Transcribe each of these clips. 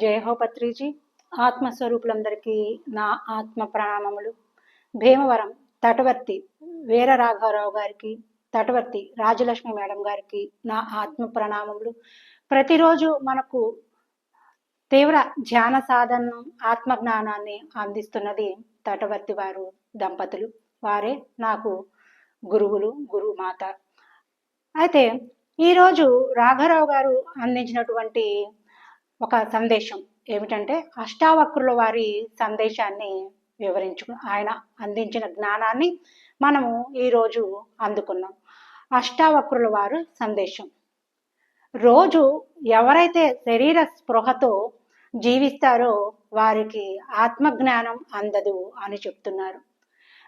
జై హో పత్రిజీ. ఆత్మస్వరూపులందరికీ నా ఆత్మ ప్రణామములు. భీమవరం తటవర్తి వీర రాఘవరావు గారికి, తటవర్తి రాజలక్ష్మి మేడం గారికి నా ఆత్మ ప్రణామములు. ప్రతిరోజు మనకు తీవ్ర ధ్యాన సాధనను, ఆత్మజ్ఞానాన్ని అందిస్తున్నది తటవర్తి వారు దంపతులు. వారే నాకు గురువులు, గురుమాత. అయితే ఈరోజు రాఘవరావు గారు అందించినటువంటి ఒక సందేశం ఏమిటంటే, అష్టావక్రుల వారి సందేశాన్ని ఆయన అందించిన జ్ఞానాన్ని మనము ఈరోజు అందుకున్నాం. అష్టావక్రుల వారు సందేశం: రోజు ఎవరైతే శరీర స్పృహతో జీవిస్తారో వారికి ఆత్మజ్ఞానం అందదు అని చెప్తున్నారు.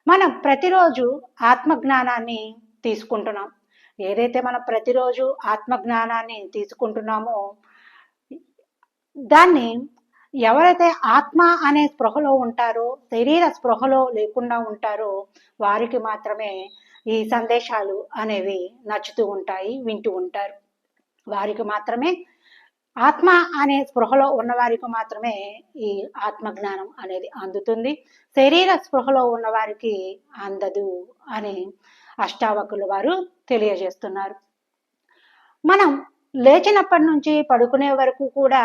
మనం ప్రతిరోజు ఆత్మజ్ఞానాన్ని తీసుకుంటున్నాం. ఏదైతే మనం ప్రతిరోజు ఆత్మజ్ఞానాన్ని తీసుకుంటున్నామో దాన్ని ఎవరైతే ఆత్మ అనే స్పృహలో ఉంటారో, శరీర స్పృహలో లేకుండా ఉంటారో వారికి మాత్రమే ఈ సందేశాలు అనేవి నచ్చుతూ ఉంటాయి, వింటూ ఉంటారు. వారికి మాత్రమే, ఆత్మ అనే స్పృహలో ఉన్న వారికి మాత్రమే ఈ ఆత్మజ్ఞానం అనేది అందుతుంది. శరీర స్పృహలో ఉన్న వారికి అందదు అని అష్టావక్రుల వారు తెలియజేస్తున్నారు. మనం లేచినప్పటి నుంచి పడుకునే వరకు కూడా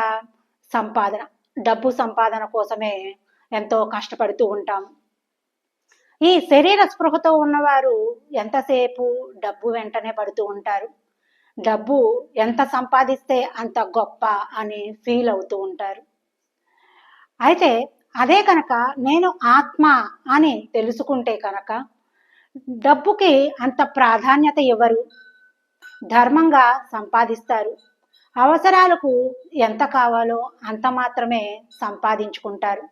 సంపాదన, డబ్బు సంపాదన కోసమే ఎంతో కష్టపడుతూ ఉంటాం. ఈ శరీర స్పృహతో ఉన్నవారు ఎంతసేపు డబ్బు వెంటనే పడుతూ ఉంటారు. డబ్బు ఎంత సంపాదిస్తే అంత గొప్ప అని ఫీల్ అవుతూ ఉంటారు. అయితే అదే కనుక నేను ఆత్మ అని తెలుసుకుంటే కనుక డబ్బుకి అంత ప్రాధాన్యత ఇవ్వరు, ధర్మంగా సంపాదిస్తారు. అవసరాలకు ఎంత కావాలో అంత మాత్రమే సంపాదించుకుంటారు.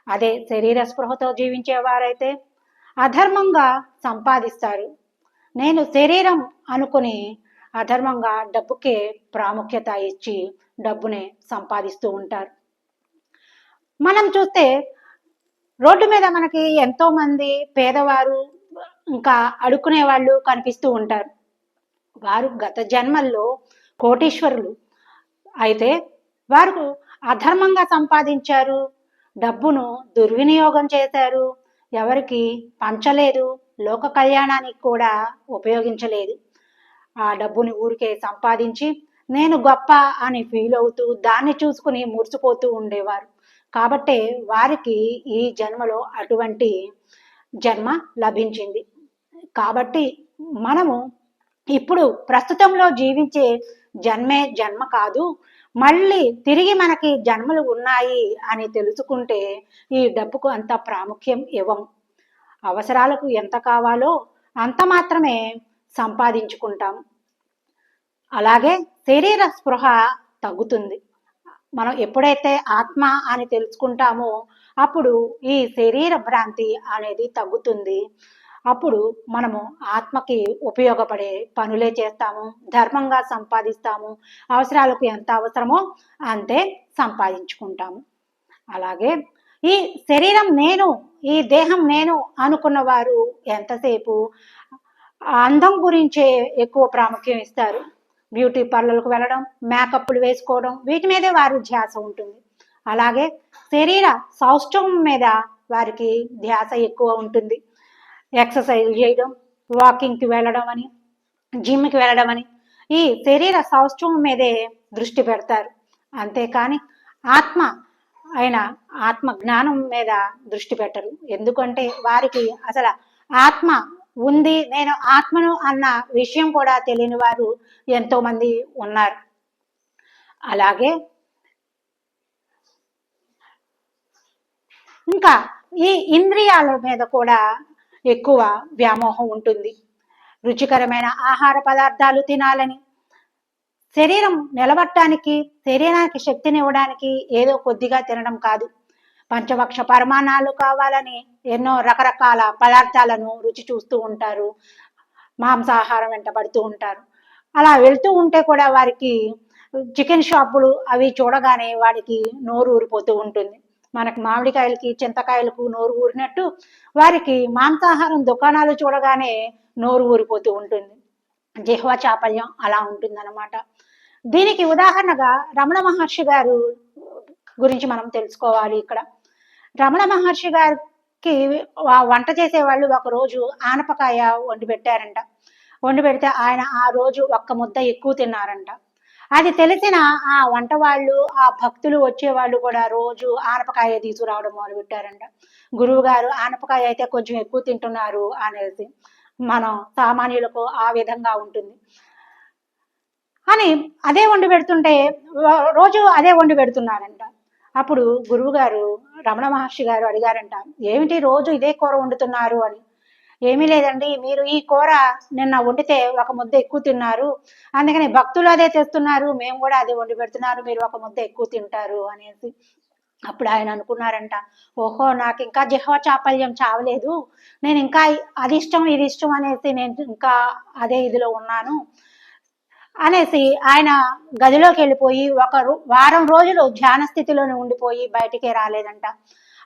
అదే శరీర స్పృహతో జీవించేవారైతే అధర్మంగా సంపాదిస్తారు. నేను శరీరం అనుకుని అధర్మంగా డబ్బుకే ప్రాముఖ్యత ఇచ్చి డబ్బునే సంపాదిస్తూ ఉంటారు. మనం చూస్తే రోడ్డు మీద మనకి ఎంతో మంది పేదవారు, ఇంకా అడుక్కునే వాళ్ళు కనిపిస్తూ ఉంటారు. వారు గత జన్మల్లో కోటీశ్వరులు అయితే వారు అధర్మంగా సంపాదించారు, డబ్బును దుర్వినియోగం చేశారు, ఎవరికి పంచలేదు, లోక కళ్యాణానికి కూడా ఉపయోగించలేదు. ఆ డబ్బుని ఊరికే సంపాదించి నేను గొప్ప అని ఫీల్ అవుతూ దాన్ని చూసుకుని మురిసిపోతూ ఉండేవారు. కాబట్టే వారికి ఈ జన్మలో అటువంటి జన్మ లభించింది. కాబట్టి మనము ఇప్పుడు ప్రస్తుతంలో జీవించే జన్మే జన్మ కాదు, మళ్ళీ తిరిగి మనకి జన్మలు ఉన్నాయి అని తెలుసుకుంటే ఈ డబ్బుకు అంత ప్రాముఖ్యం ఇవ్వం. అవసరాలకు ఎంత కావాలో అంత మాత్రమే సంపాదించుకుంటాం. అలాగే శరీర స్పృహ తగ్గుతుంది. మనం ఎప్పుడైతే ఆత్మ అని తెలుసుకుంటామో అప్పుడు ఈ శరీర భ్రాంతి అనేది తగ్గుతుంది. అప్పుడు మనము ఆత్మకి ఉపయోగపడే పనులే చేస్తాము, ధర్మంగా సంపాదిస్తాము, అవసరాలకు ఎంత అవసరమో అంతే సంపాదించుకుంటాము. అలాగే ఈ శరీరం నేను, ఈ దేహం నేను అనుకున్న వారు ఎంతసేపు అందం గురించే ఎక్కువ ప్రాముఖ్యం ఇస్తారు. బ్యూటీ పార్లర్లకు వెళ్ళడం, మేకప్లు వేసుకోవడం, వీటి మీదే వారి ధ్యాస ఉంటుంది. అలాగే శరీర సౌష్ఠవం మీద వారికి ధ్యాస ఎక్కువ ఉంటుంది. ఎక్సర్సైజ్ చేయడం, వాకింగ్కి వెళ్ళడం అని, జిమ్కి వెళ్ళడం అని ఈ శరీర సౌష్ఠవం మీదే దృష్టి పెడతారు. అంతేకాని ఆత్మ అయిన ఆత్మ జ్ఞానం మీద దృష్టి పెట్టరు. ఎందుకంటే వారికి అసలు ఆత్మ ఉంది, నేను ఆత్మను అన్న విషయం కూడా తెలియని వారు ఎంతో మంది ఉన్నారు. అలాగే ఇంకా ఈ ఇంద్రియాల మీద కూడా ఎక్కువ వ్యామోహం ఉంటుంది. రుచికరమైన ఆహార పదార్థాలు తినాలని, శరీరం నిలబడటానికి, శరీరానికి శక్తిని ఇవ్వడానికి ఏదో కొద్దిగా తినడం కాదు, పంచభక్ష పరిమాణాలు కావాలని ఎన్నో రకరకాల పదార్థాలను రుచి చూస్తూ ఉంటారు, మాంసాహారం వెంట పడుతూ ఉంటారు. అలా వెళ్తూ ఉంటే కూడా వారికి చికెన్ షాపులు అవి చూడగానే వాడికి నోరు ఊరిపోతూ ఉంటుంది. మనకు మామిడికాయలకి, చింతకాయలకు నోరు ఊరినట్టు వారికి మాంసాహారం దుకాణాలు చూడగానే నోరు ఊరిపోతూ ఉంటుంది. జిహ్వ చాపల్యం అలా ఉంటుందన్నమాట. దీనికి ఉదాహరణగా రమణ మహర్షి గారు గురించి మనం తెలుసుకోవాలి. ఇక్కడ రమణ మహర్షి గారికి వంట చేసేవాళ్ళు ఒకరోజు ఆనపకాయ వండి పెట్టారంట. వండి పెడితే ఆయన ఆ రోజు ఒక్క ముద్ద ఎక్కువ తిన్నారంట. అది తెలిసిన ఆ వంట వాళ్ళు, ఆ భక్తులు వచ్చేవాళ్ళు కూడా రోజు ఆనపకాయ తీసుకురావడం మొదలు పెట్టారంట. గురువు గారు ఆనపకాయ అయితే కొంచెం ఎక్కువ తింటున్నారు అనేసి. మనం సామాన్యులకు ఆ విధంగా ఉంటుంది అని అదే వండి పెడుతుంటే రోజు అదే వండి పెడుతున్నారంట. అప్పుడు గురువు గారు రమణ మహర్షి గారు అడిగారంట, ఏమిటి రోజు ఇదే కూర వండుతున్నారు అని. ఏమీ లేదండి, మీరు ఈ కూర నిన్న వండితే ఒక ముద్ద ఎక్కువ తిన్నారు, అందుకని భక్తులు అదే తెస్తున్నారు, మేము కూడా అదే వండి పెడుతున్నారు, మీరు ఒక ముద్ద ఎక్కువ తింటారు అనేసి. అప్పుడు ఆయన అనుకున్నారంట, ఓహో నాకు ఇంకా జిహ్వ చాపల్యం చావలేదు, నేను ఇంకా అది ఇష్టం ఇది ఇష్టం అనేసి నేను ఇంకా అదే ఇదిలో ఉన్నాను అనేసి ఆయన గదిలోకి వెళ్ళిపోయి వారం రోజులు ధ్యాన స్థితిలోనే ఉండిపోయి బయటికే రాలేదంట.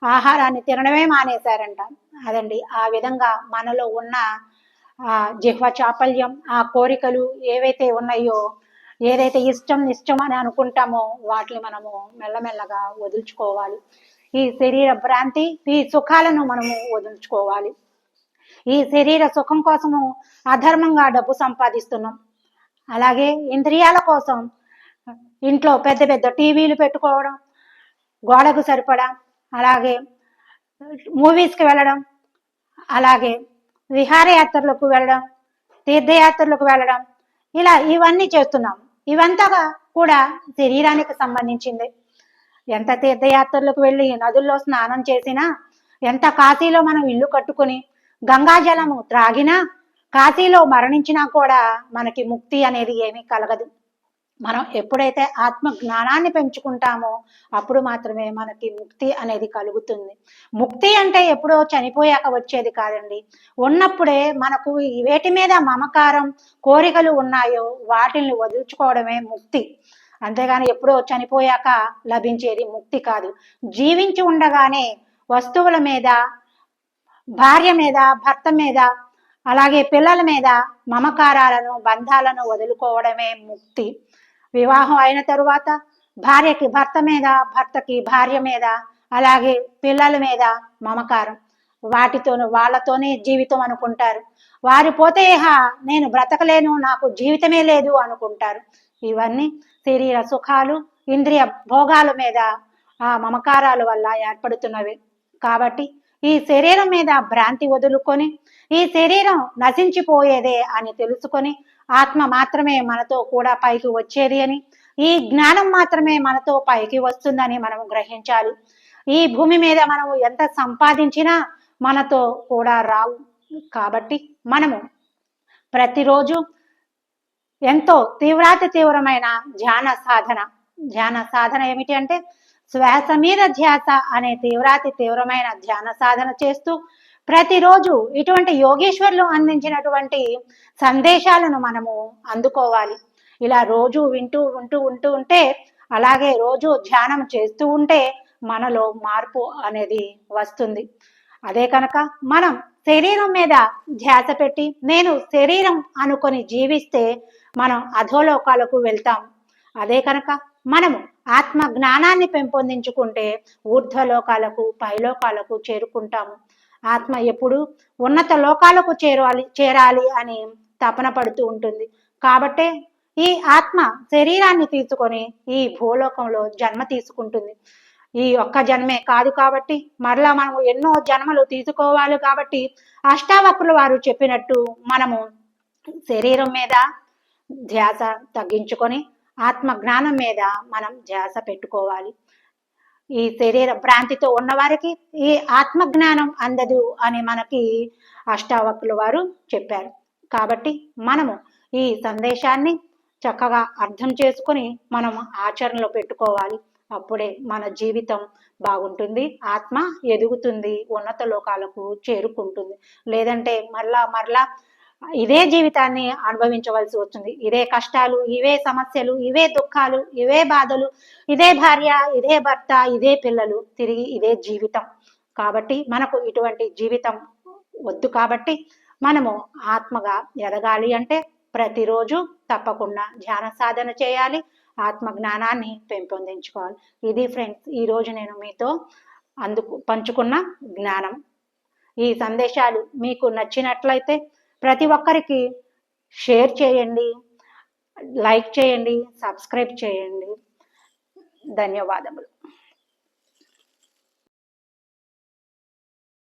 ఆహారాన్ని తినడమే మానేశారంట. అదండి, ఆ విధంగా మనలో ఉన్న జిహ్వ చాపల్యం, ఆ కోరికలు ఏవైతే ఉన్నాయో, ఏదైతే ఇష్టం అని అనుకుంటామో వాటిని మనము మెల్లమెల్లగా వదులుచుకోవాలి. ఈ శరీర భ్రాంతి, ఈ సుఖాలను మనము వదులుచుకోవాలి. ఈ శరీర సుఖం కోసము అధర్మంగా డబ్బు సంపాదిస్తున్నాం. అలాగే ఇంద్రియాల కోసం ఇంట్లో పెద్ద పెద్ద టీవీలు పెట్టుకోవడం, గోడకు సరిపడా, అలాగే మూవీస్కి వెళ్ళడం, అలాగే విహారయాత్రలకు వెళ్ళడం, తీర్థయాత్రలకు వెళ్ళడం, ఇలా ఇవన్నీ చేస్తున్నాం. ఇవంతా కూడా శరీరానికి సంబంధించింది. ఎంత తీర్థయాత్రలకు వెళ్ళి నదుల్లో స్నానం చేసినా, ఎంత కాశీలో మనం ఇల్లు కట్టుకుని గంగాజలము త్రాగినా, కాశీలో మరణించినా కూడా మనకి ముక్తి అనేది ఏమీ కలగదు. మనం ఎప్పుడైతే ఆత్మ జ్ఞానాన్ని పెంచుకుంటామో అప్పుడు మాత్రమే మనకి ముక్తి అనేది కలుగుతుంది. ముక్తి అంటే ఎప్పుడో చనిపోయాక వచ్చేది కాదండి, ఉన్నప్పుడే మనకు వేటి మీద మమకారం కోరికలు ఉన్నాయో వాటిని వదులుచుకోవడమే ముక్తి. అంతేగాని ఎప్పుడో చనిపోయాక లభించేది ముక్తి కాదు. జీవించి ఉండగానే వస్తువుల మీద, భార్య మీద, భర్త మీద, అలాగే పిల్లల మీద మమకారాలను, బంధాలను వదులుకోవడమే ముక్తి. వివాహం అయిన తరువాత భార్యకి భర్త మీద, భర్తకి భార్య మీద, అలాగే పిల్లల మీద మమకారం, వాళ్ళతోనే జీవితం అనుకుంటారు. వారు పోతే నేను బ్రతకలేను, నాకు జీవితమే లేదు అనుకుంటారు. ఇవన్నీ శరీర సుఖాలు, ఇంద్రియ భోగాల మీద ఆ మమకారాల వల్ల ఏర్పడుతున్నవి. కాబట్టి ఈ శరీరం మీద భ్రాంతి వదులుకొని, ఈ శరీరం నశించిపోయేదే అని తెలుసుకొని, ఆత్మ మాత్రమే మనతో కూడా పైకి వచ్చేది అని, ఈ జ్ఞానం మాత్రమే మనతో పైకి వస్తుందని మనం గ్రహించాలి. ఈ భూమి మీద మనము ఎంత సంపాదించినా మనతో కూడా రావు. కాబట్టి మనము ప్రతిరోజు ఎంతో తీవ్రమైన ధ్యాన సాధన ఏమిటి అంటే శ్వాస మీద ధ్యాస అనే తీవ్రమైన ధ్యాన సాధన చేస్తూ ప్రతిరోజు ఇటువంటి యోగేశ్వర్లు అందించినటువంటి సందేశాలను మనము అందుకోవాలి. ఇలా రోజు వింటూ ఉంటే, అలాగే రోజు ధ్యానం చేస్తూ ఉంటే మనలో మార్పు అనేది వస్తుంది. అదే కనుక మనం శరీరం మీద ధ్యాస పెట్టి నేను శరీరం అనుకొని జీవిస్తే మనం అధోలోకాలకు వెళ్తాం. అదే కనుక మనము ఆత్మ జ్ఞానాన్ని పెంపొందించుకుంటే ఊర్ధ్వలోకాలకు, పైలోకాలకు చేరుకుంటాము. ఆత్మ ఎప్పుడు ఉన్నత లోకాలకు చేరాలి అని తపన పడుతూ ఉంటుంది. కాబట్టే ఈ ఆత్మ శరీరాన్ని తీసుకొని ఈ భూలోకంలో జన్మ తీసుకుంటుంది. ఈ ఒక్క జన్మే కాదు కాబట్టి మరలా మనము ఎన్నో జన్మలు తీసుకోవాలి. కాబట్టి అష్టావక్రుల వారు చెప్పినట్టు మనము శరీరం మీద ధ్యాస తగ్గించుకొని ఆత్మ జ్ఞానం మీద మనం ధ్యాస పెట్టుకోవాలి. ఈ శరీర భ్రాంతితో ఉన్నవారికి ఈ ఆత్మ జ్ఞానం అందదు అని మనకి అష్టావక్రుల వారు చెప్పారు. కాబట్టి మనము ఈ సందేశాన్ని చక్కగా అర్థం చేసుకొని మనం ఆచరణలో పెట్టుకోవాలి. అప్పుడే మన జీవితం బాగుంటుంది, ఆత్మ ఎదుగుతుంది, ఉన్నత లోకాలకు చేరుకుంటుంది. లేదంటే మరలా ఇదే జీవితాన్ని అనుభవించవలసి వస్తుంది. ఇదే కష్టాలు, ఇవే సమస్యలు, ఇవే దుఃఖాలు, ఇవే బాధలు, ఇదే భార్య, ఇదే భర్త, ఇదే పిల్లలు, తిరిగి ఇదే జీవితం. కాబట్టి మనకు ఇటువంటి జీవితం వద్దు. కాబట్టి మనము ఆత్మగా ఎదగాలి అంటే ప్రతిరోజు తప్పకుండా ధ్యాన సాధన చేయాలి, ఆత్మ జ్ఞానాన్ని పెంపొందించుకోవాలి. ఇది ఫ్రెండ్స్ ఈరోజు నేను మీతో పంచుకున్న జ్ఞానం. ఈ సందేశాలు మీకు నచ్చినట్లయితే ప్రతి ఒక్కరికి షేర్ చేయండి, లైక్ చేయండి, సబ్స్క్రైబ్ చేయండి. ధన్యవాదములు.